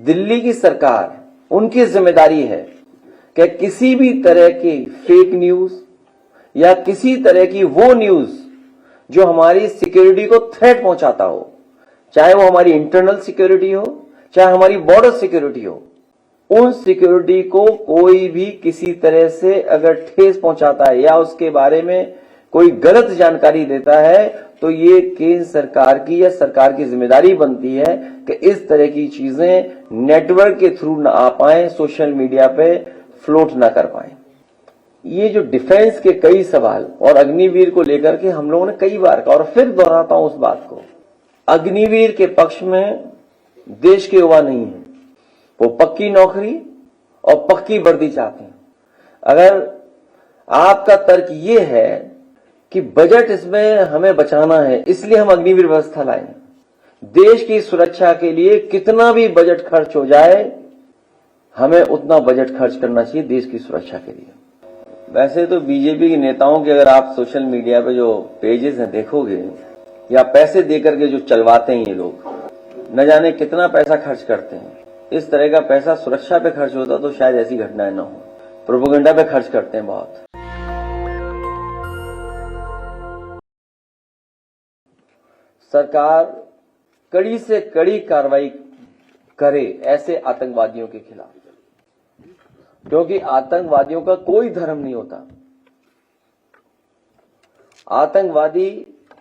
दिल्ली की सरकार, उनकी जिम्मेदारी है कि किसी भी तरह की फेक न्यूज या किसी तरह की वो न्यूज जो हमारी सिक्योरिटी को थ्रेट पहुंचाता हो, चाहे वो हमारी इंटरनल सिक्योरिटी हो, चाहे हमारी बॉर्डर सिक्योरिटी हो, उन सिक्योरिटी को कोई भी किसी तरह से अगर ठेस पहुंचाता है या उसके बारे में कोई गलत जानकारी देता है तो ये केंद्र सरकार की या सरकार की जिम्मेदारी बनती है कि इस तरह की चीजें नेटवर्क के थ्रू ना आ पाए, सोशल मीडिया पे फ्लोट ना कर पाए। ये जो डिफेंस के कई सवाल और अग्निवीर को लेकर के हम लोगों ने कई बार कहा और फिर दोहराता हूं उस बात को, अग्निवीर के पक्ष में देश के युवा नहीं है, वो पक्की नौकरी और पक्की वर्दी चाहते हैं। अगर आपका तर्क ये है कि बजट इसमें हमें बचाना है इसलिए हम अग्निवीर व्यवस्था लाए, देश की सुरक्षा के लिए कितना भी बजट खर्च हो जाए हमें उतना बजट खर्च करना चाहिए देश की सुरक्षा के लिए। वैसे तो बीजेपी के नेताओं के अगर आप सोशल मीडिया पे जो पेजेस हैं देखोगे या पैसे देकर के जो चलवाते हैं ये लोग, न जाने कितना पैसा खर्च करते हैं। इस तरह का पैसा सुरक्षा पे खर्च होता तो शायद ऐसी घटनाएं न हो। प्रोपेगेंडा पे खर्च करते हैं बहुत। सरकार कड़ी से कड़ी कार्रवाई करे ऐसे आतंकवादियों के खिलाफ, क्योंकि आतंकवादियों का कोई धर्म नहीं होता। आतंकवादी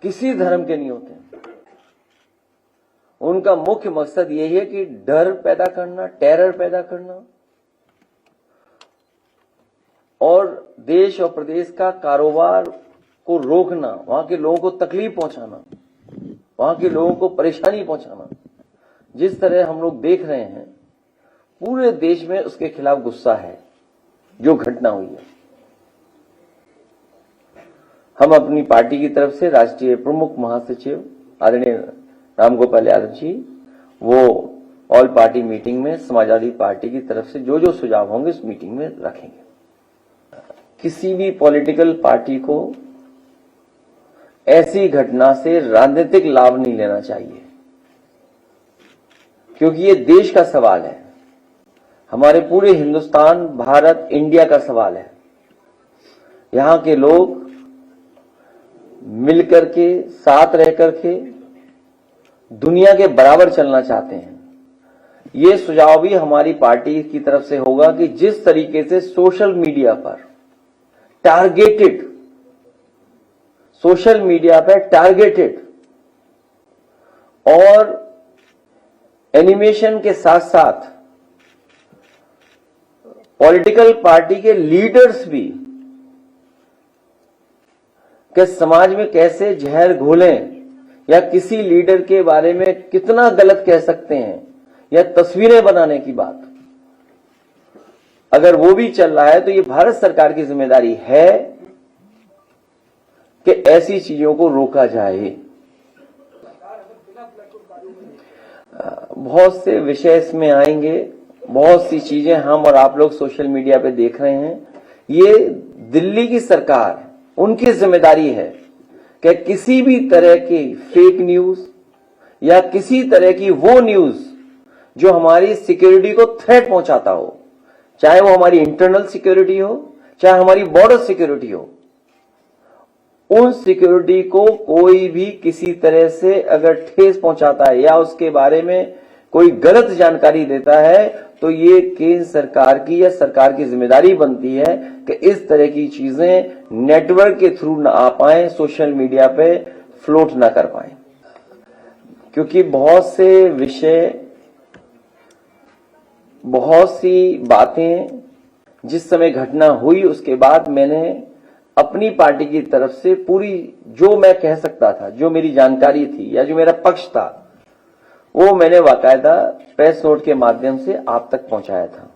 किसी धर्म के नहीं होते। उनका मुख्य मकसद यही है कि डर पैदा करना, टेरर पैदा करना और देश और प्रदेश का कारोबार को रोकना, वहां के लोगों को तकलीफ पहुंचाना, वहां के लोगों को परेशानी पहुंचाना। जिस तरह हम लोग देख रहे हैं पूरे देश में उसके खिलाफ गुस्सा है जो घटना हुई है। हम अपनी पार्टी की तरफ से राष्ट्रीय प्रमुख महासचिव आदरणीय रामगोपाल यादव जी वो ऑल पार्टी मीटिंग में समाजवादी पार्टी की तरफ से जो जो सुझाव होंगे उस मीटिंग में रखेंगे। किसी भी पॉलिटिकल पार्टी को ऐसी घटना से राजनीतिक लाभ नहीं लेना चाहिए, क्योंकि ये देश का सवाल है, हमारे पूरे हिंदुस्तान, भारत, इंडिया का सवाल है। यहां के लोग मिलकर के, साथ रह करके दुनिया के बराबर चलना चाहते हैं। ये सुझाव भी हमारी पार्टी की तरफ से होगा कि जिस तरीके से सोशल मीडिया पर टारगेटेड और एनिमेशन के साथ साथ पॉलिटिकल पार्टी के लीडर्स भी कि समाज में कैसे जहर घोलें या किसी लीडर के बारे में कितना गलत कह सकते हैं या तस्वीरें बनाने की बात, अगर वो भी चल रहा है तो ये भारत सरकार की जिम्मेदारी है कि ऐसी चीजों को रोका जाए। बहुत से विषय इसमें आएंगे, बहुत सी चीजें हम और आप लोग सोशल मीडिया पे देख रहे हैं। ये दिल्ली की सरकार, उनकी जिम्मेदारी है कि किसी भी तरह की फेक न्यूज या किसी तरह की वो न्यूज जो हमारी सिक्योरिटी को थ्रेट पहुंचाता हो, चाहे वो हमारी इंटरनल सिक्योरिटी हो, चाहे हमारी बॉर्डर सिक्योरिटी हो, उन सिक्योरिटी को कोई भी किसी तरह से अगर ठेस पहुंचाता है या उसके बारे में कोई गलत जानकारी देता है तो ये केंद्र सरकार की या सरकार की जिम्मेदारी बनती है कि इस तरह की चीजें नेटवर्क के थ्रू ना आ पाए, सोशल मीडिया पे फ्लोट ना कर पाए। क्योंकि बहुत से विषय, बहुत सी बातें जिस समय घटना हुई उसके बाद मैंने अपनी पार्टी की तरफ से पूरी जो मैं कह सकता था, जो मेरी जानकारी थी या जो मेरा पक्ष था, वो मैंने बाकायदा प्रेस नोट के माध्यम से आप तक पहुंचाया था।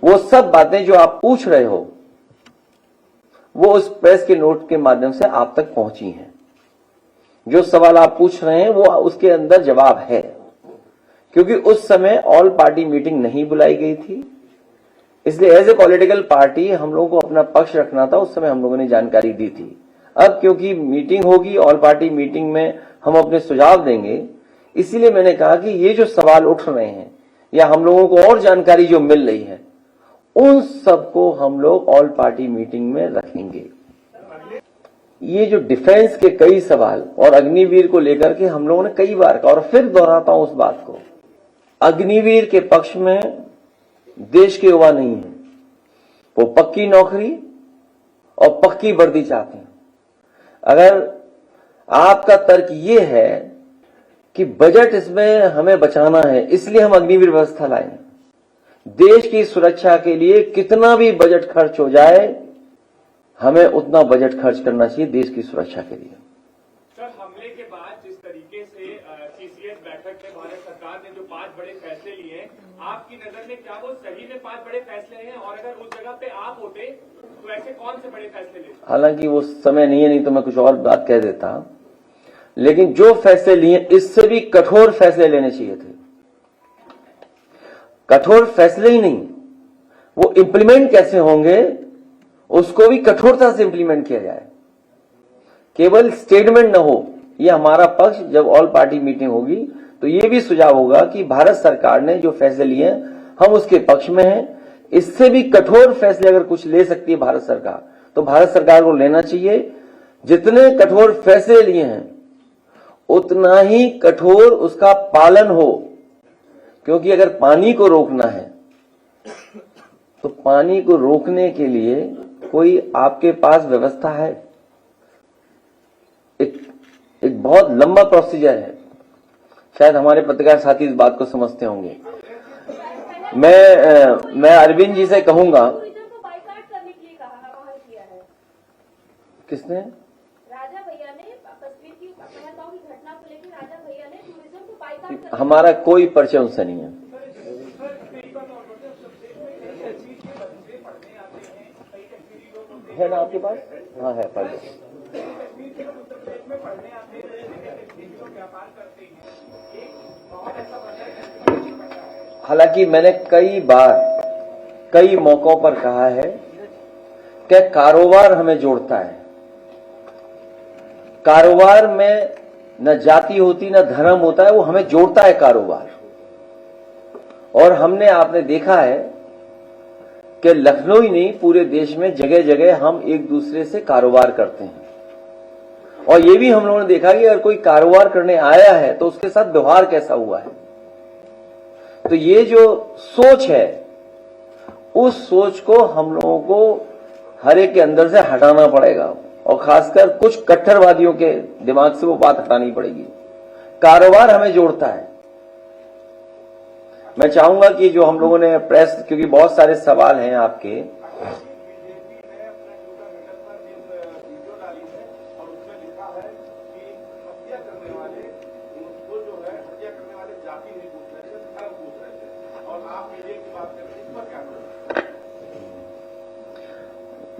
वो सब बातें जो आप पूछ रहे हो वो उस प्रेस के नोट के माध्यम से आप तक पहुंची हैं। जो सवाल आप पूछ रहे हैं वो उसके अंदर जवाब है, क्योंकि उस समय ऑल पार्टी मीटिंग नहीं बुलाई गई थी, इसलिए एज ए पॉलिटिकल पार्टी हम लोगों को अपना पक्ष रखना था। उस समय हम लोगों ने जानकारी दी थी। अब क्योंकि मीटिंग होगी, ऑल पार्टी मीटिंग में हम अपने सुझाव देंगे, इसीलिए मैंने कहा कि ये जो सवाल उठ रहे हैं या हम लोगों को और जानकारी जो मिल रही है, उन सबको हम लोग ऑल पार्टी मीटिंग में रखेंगे। ये जो डिफेंस के कई सवाल और अग्निवीर को लेकर के हम लोगों ने कई बार कहा, और फिर दोहराता हूं उस बात को, अग्निवीर के पक्ष में देश के युवा नहीं है। वो पक्की नौकरी और पक्की वर्दी चाहते हैं। अगर आपका तर्क ये है कि बजट इसमें हमें बचाना है इसलिए हम अग्निवीर व्यवस्था लाए, देश की सुरक्षा के लिए कितना भी बजट खर्च हो जाए हमें उतना बजट खर्च करना चाहिए देश की सुरक्षा के लिए। सर, हमले के बाद जिस तरीके से सीसीएस बैठक में भारत सरकार ने जो 5 बड़े फैसले लिए हैं, आपकी नजर में क्या वो सही में 5 बड़े फैसले हैं? और अगर उस जगह पे आप होते तो ऐसे कौन से बड़े फैसले लेते? हालांकि वो समय नहीं है, नहीं तो मैं कुछ और बात कह देता, लेकिन जो फैसले लिए इससे भी कठोर फैसले लेने चाहिए थे। कठोर फैसले ही नहीं, वो इंप्लीमेंट कैसे होंगे उसको भी कठोरता से इंप्लीमेंट किया जाए। केवल स्टेटमेंट न हो। ये हमारा पक्ष जब ऑल पार्टी मीटिंग होगी तो ये भी सुझाव होगा कि भारत सरकार ने जो फैसले लिए हम उसके पक्ष में हैं। इससे भी कठोर फैसले अगर कुछ ले सकती है भारत सरकार तो भारत सरकार को लेना चाहिए। जितने कठोर फैसले लिए हैं उतना ही कठोर उसका पालन हो, क्योंकि अगर पानी को रोकना है तो पानी को रोकने के लिए कोई आपके पास व्यवस्था है? एक बहुत लंबा प्रोसीजर है। शायद हमारे पत्रकार साथी इस बात को समझते होंगे। मैं अरविंद जी से कहूंगा। किसने? राजा भैया ने कश्मीर की पहलगाम की घटना को लेकर राजा भैया ने टूरिज्म को बाइकाट हमारा कोई परिचय उनसे नहीं है। है ना आपके पास? हाँ है, पढ़ लो। हालांकि मैंने कई बार कई मौकों पर कहा है कि कारोबार हमें जोड़ता है। कारोबार में न जाति होती न धर्म होता है, वो हमें जोड़ता है कारोबार। और हमने आपने देखा है कि लखनऊ ही नहीं पूरे देश में जगह जगह हम एक दूसरे से कारोबार करते हैं। और ये भी हम लोगों ने देखा कि अगर कोई कारोबार करने आया है तो उसके साथ व्यवहार कैसा हुआ है। तो ये जो सोच है उस सोच को हम लोगों को हर एक के अंदर से हटाना पड़ेगा, और खासकर कुछ कट्टरवादियों के दिमाग से वो बात हटानी पड़ेगी। कारोबार हमें जोड़ता है। मैं चाहूंगा कि जो हम लोगों ने प्रेस, क्योंकि बहुत सारे सवाल हैं आपके,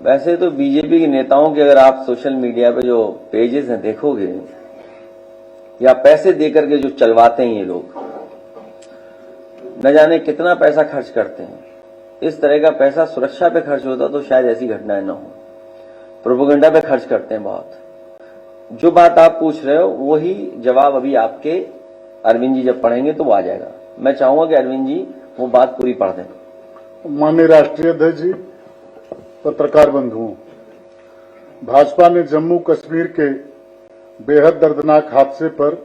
वैसे तो बीजेपी के नेताओं के अगर आप सोशल मीडिया पे जो पेजेस हैं देखोगे, या पैसे देकर के जो चलवाते हैं ये लोग, न जाने कितना पैसा खर्च करते हैं। इस तरह का पैसा सुरक्षा पे खर्च होता तो शायद ऐसी घटनाएं न हो। प्रोपेगेंडा पे खर्च करते हैं बहुत। जो बात आप पूछ रहे हो वही जवाब अभी आपके अरविंद जी जब पढ़ेंगे तो वो आ जाएगा। मैं चाहूंगा कि अरविंद जी वो बात पूरी पढ़ दें। माननीय राष्ट्रीय अध्यक्ष जी, पत्रकार बंधुओं, भाजपा ने जम्मू कश्मीर के बेहद दर्दनाक हादसे पर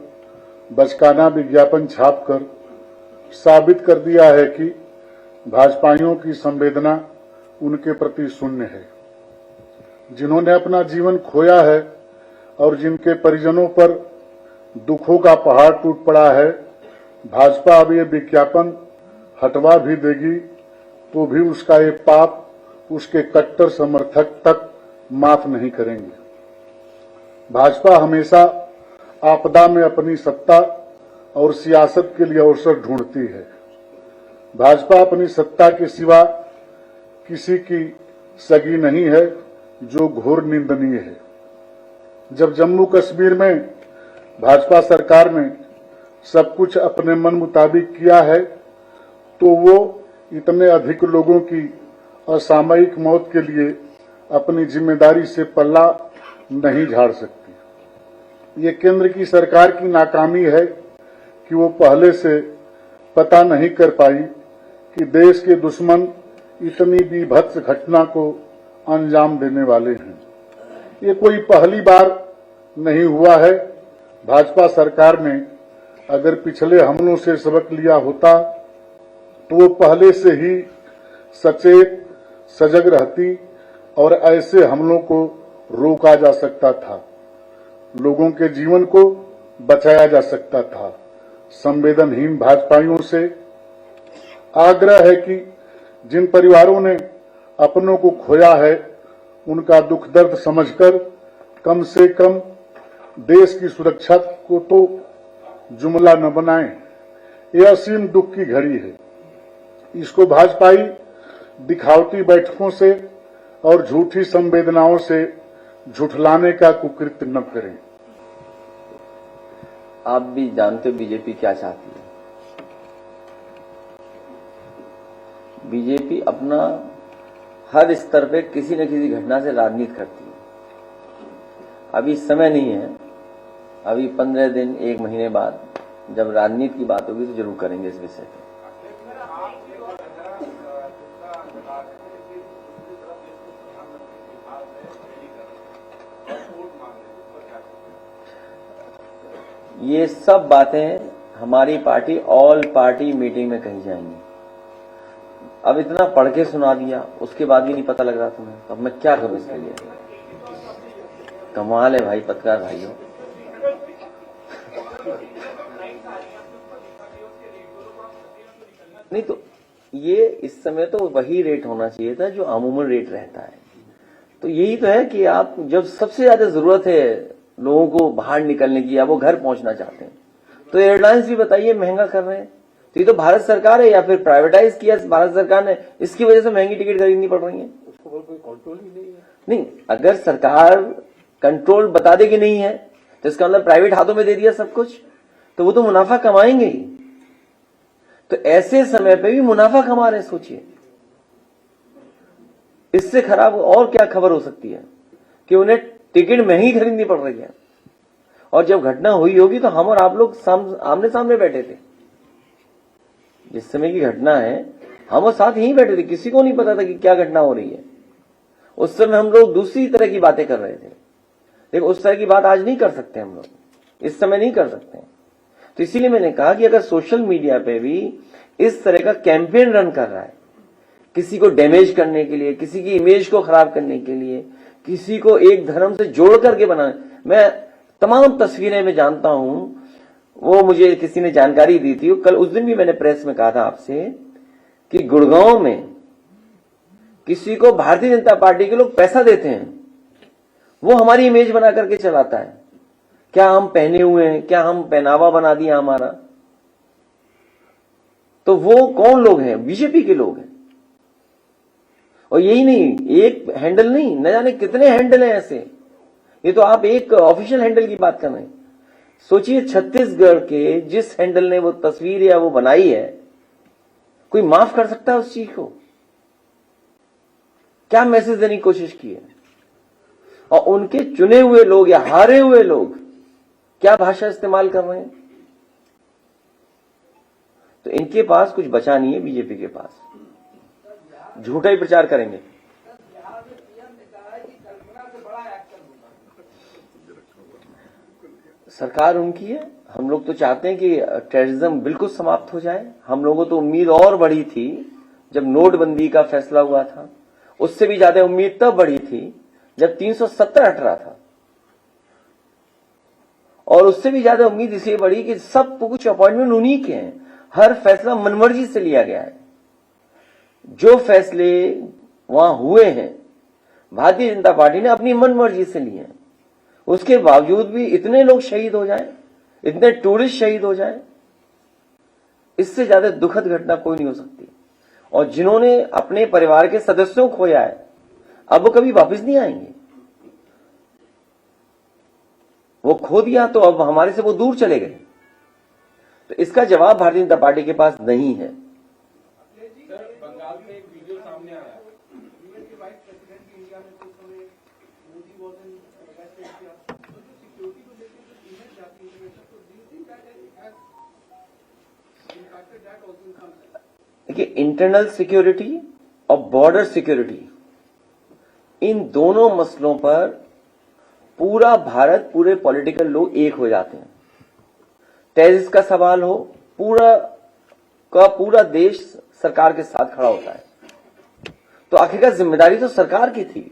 बचकाना विज्ञापन छापकर साबित कर दिया है कि भाजपाइयों की संवेदना उनके प्रति शून्य है। जिन्होंने अपना जीवन खोया है और जिनके परिजनों पर दुखों का पहाड़ टूट पड़ा है, भाजपा अब ये विज्ञापन हटवा भी देगी तो भी उसका ये पाप उसके कट्टर समर्थक तक माफ नहीं करेंगे। भाजपा हमेशा आपदा में अपनी सत्ता और सियासत के लिए अवसर ढूंढती है। भाजपा अपनी सत्ता के सिवा किसी की सगी नहीं है, जो घोर निंदनीय है। जब जम्मू कश्मीर में भाजपा सरकार ने सब कुछ अपने मन मुताबिक किया है तो वो इतने अधिक लोगों की असामयिक मौत के लिए अपनी जिम्मेदारी से पल्ला नहीं झाड़ सकती। ये केंद्र की सरकार की नाकामी है कि वो पहले से पता नहीं कर पाई कि देश के दुश्मन इतनी बीभत्स घटना को अंजाम देने वाले हैं। ये कोई पहली बार नहीं हुआ है। भाजपा सरकार ने अगर पिछले हमलों से सबक लिया होता तो वो पहले से ही सचेत सजग रहती और ऐसे हमलों को रोका जा सकता था, लोगों के जीवन को बचाया जा सकता था। संवेदनहीन भाजपाइयों से आग्रह है कि जिन परिवारों ने अपनों को खोया है उनका दुख दर्द समझकर कम से कम देश की सुरक्षा को तो जुमला न बनाएं। यह असीम दुख की घड़ी है। इसको भाजपाई दिखावटी बैठकों से और झूठी संवेदनाओं से झुठलाने का कुकृत्य न करें। आप भी जानते हो बीजेपी क्या चाहती है। बीजेपी अपना हर स्तर पे किसी न किसी घटना से राजनीति करती है। अभी समय नहीं है, अभी 15 दिन 1 महीने बाद जब राजनीति की बात होगी तो जरूर करेंगे इस विषय पे। ये सब बातें हमारी पार्टी ऑल पार्टी मीटिंग में कही जाएंगी। अब इतना पढ़ के सुना दिया, उसके बाद भी नहीं पता लग रहा तुम्हें, तो अब मैं क्या करूं इसके लिए। कमाल है भाई पत्रकार भाइयों। नहीं तो ये इस समय तो वही रेट होना चाहिए था जो अमूमन रेट रहता है। तो यही तो है कि आप जब सबसे ज्यादा जरूरत है लोगों को बाहर निकलने की या वो घर पहुंचना चाहते हैं तो एयरलाइंस भी बताइए महंगा कर रहे हैं। तो ये तो भारत सरकार है या फिर प्राइवेटाइज किया भारत सरकार ने, इसकी वजह से महंगी टिकट खरीदनी पड़ रही है। उसको कोई कंट्रोल ही नहीं है। नहीं, अगर सरकार कंट्रोल बता देगी नहीं है तो इसका मतलब प्राइवेट हाथों में दे दिया सब कुछ, तो वो तो मुनाफा कमाएंगे ही। तो ऐसे समय पे भी मुनाफा कमा रहे हैं, सोचिए इससे खराब और क्या खबर हो सकती है कि उन्हें टिकट महंगी खरीदनी पड़ रही है। और जब घटना हुई होगी तो हम और आप लोग आमने सामने बैठे थे। जिस समय की घटना है हम और साथ यहीं बैठे थे, किसी को नहीं पता था कि क्या घटना हो रही है। उस समय हम लोग दूसरी तरह की बातें कर रहे थे, लेकिन उस तरह की बात आज नहीं कर सकते हम लोग, इस समय नहीं कर सकते। तो इसीलिए मैंने कहा कि अगर सोशल मीडिया पे भी इस तरह का कैंपेन रन कर रहा है, किसी को डैमेज करने के लिए, किसी की इमेज को खराब करने के लिए, किसी को एक धर्म से जोड़ करके बनाने, मैं तमाम तस्वीरें में जानता हूं, वो मुझे किसी ने जानकारी दी थी। कल उस दिन भी मैंने प्रेस में कहा था आपसे कि गुड़गांव में किसी को भारतीय जनता पार्टी के लोग पैसा देते हैं, वो हमारी इमेज बना करके चलाता है। क्या हम पहने हुए हैं, क्या हम पहनावा बना दिया हमारा, तो वो कौन लोग हैं? बीजेपी के लोग हैं। और यही नहीं, एक हैंडल नहीं, न जाने कितने हैंडल हैं ऐसे। ये तो आप एक ऑफिशियल हैंडल की बात कर रहे हैं। सोचिए छत्तीसगढ़ के जिस हैंडल ने वो तस्वीर या वो बनाई है, कोई माफ कर सकता है उस चीज को? क्या मैसेज देने की कोशिश की है? और उनके चुने हुए लोग या हारे हुए लोग क्या भाषा इस्तेमाल कर रहे हैं? तो इनके पास कुछ बचा नहीं है, बीजेपी के पास झूठा ही प्रचार करेंगे। सरकार उनकी है, हम लोग तो चाहते हैं कि टेररिज्म बिल्कुल समाप्त हो जाए। हम लोगों तो उम्मीद और बढ़ी थी जब नोटबंदी का फैसला हुआ था, उससे भी ज्यादा उम्मीद तब बढ़ी थी जब 370 हट रहा था, और उससे भी ज्यादा उम्मीद इसलिए बढ़ी कि सब कुछ अपॉइंटमेंट उन्हीं के हैं, हर फैसला मनमर्जी से लिया गया है। जो फैसले वहां हुए हैं भारतीय जनता पार्टी ने अपनी मनमर्जी से लिए हैं, उसके बावजूद भी इतने लोग शहीद हो जाएं, इतने टूरिस्ट शहीद हो जाएं, इससे ज्यादा दुखद घटना कोई नहीं हो सकती। और जिन्होंने अपने परिवार के सदस्यों को खोया है, अब वो कभी वापस नहीं आएंगे। वो खो दिया तो अब हमारे से वो दूर चले गए। तो इसका जवाब भारतीय जनता पार्टी के पास नहीं है। बंगाल में एक वीडियो सामने आया, देखिए, इंटरनल सिक्योरिटी और बॉर्डर सिक्योरिटी, इन दोनों मसलों पर पूरा भारत, पूरे पॉलिटिकल लोग एक हो जाते हैं। टेररिस्ट का सवाल हो, पूरा देश सरकार के साथ खड़ा होता है। तो आखिरकार जिम्मेदारी तो सरकार की थी,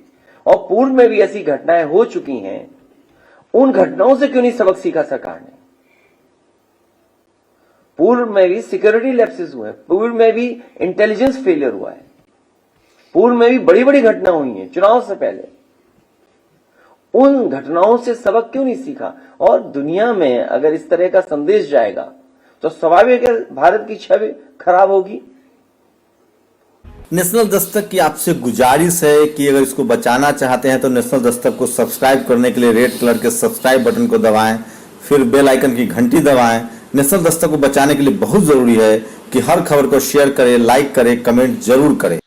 और पूर्व में भी ऐसी घटनाएं हो चुकी हैं। उन घटनाओं से क्यों नहीं सबक सीखा सरकार ने? पूर्व में भी सिक्योरिटी लैप्सेस हुए, पूर्व में भी इंटेलिजेंस फेलियर हुआ है, पूर्व में भी बड़ी बड़ी घटना हुई हैं चुनाव से पहले। उन घटनाओं से सबक क्यों नहीं सीखा? और दुनिया में अगर इस तरह का संदेश जाएगा तो स्वाभाविक है भारत की छवि खराब होगी। नेशनल दस्तक की आपसे गुजारिश है कि अगर इसको बचाना चाहते हैं तो नेशनल दस्तक को सब्सक्राइब करने के लिए रेड कलर के सब्सक्राइब बटन को दबाएं, फिर बेल आइकन की घंटी दबाएं। नेशनल दस्तक को बचाने के लिए बहुत जरूरी है कि हर खबर को शेयर करें, लाइक करें, कमेंट जरूर करें।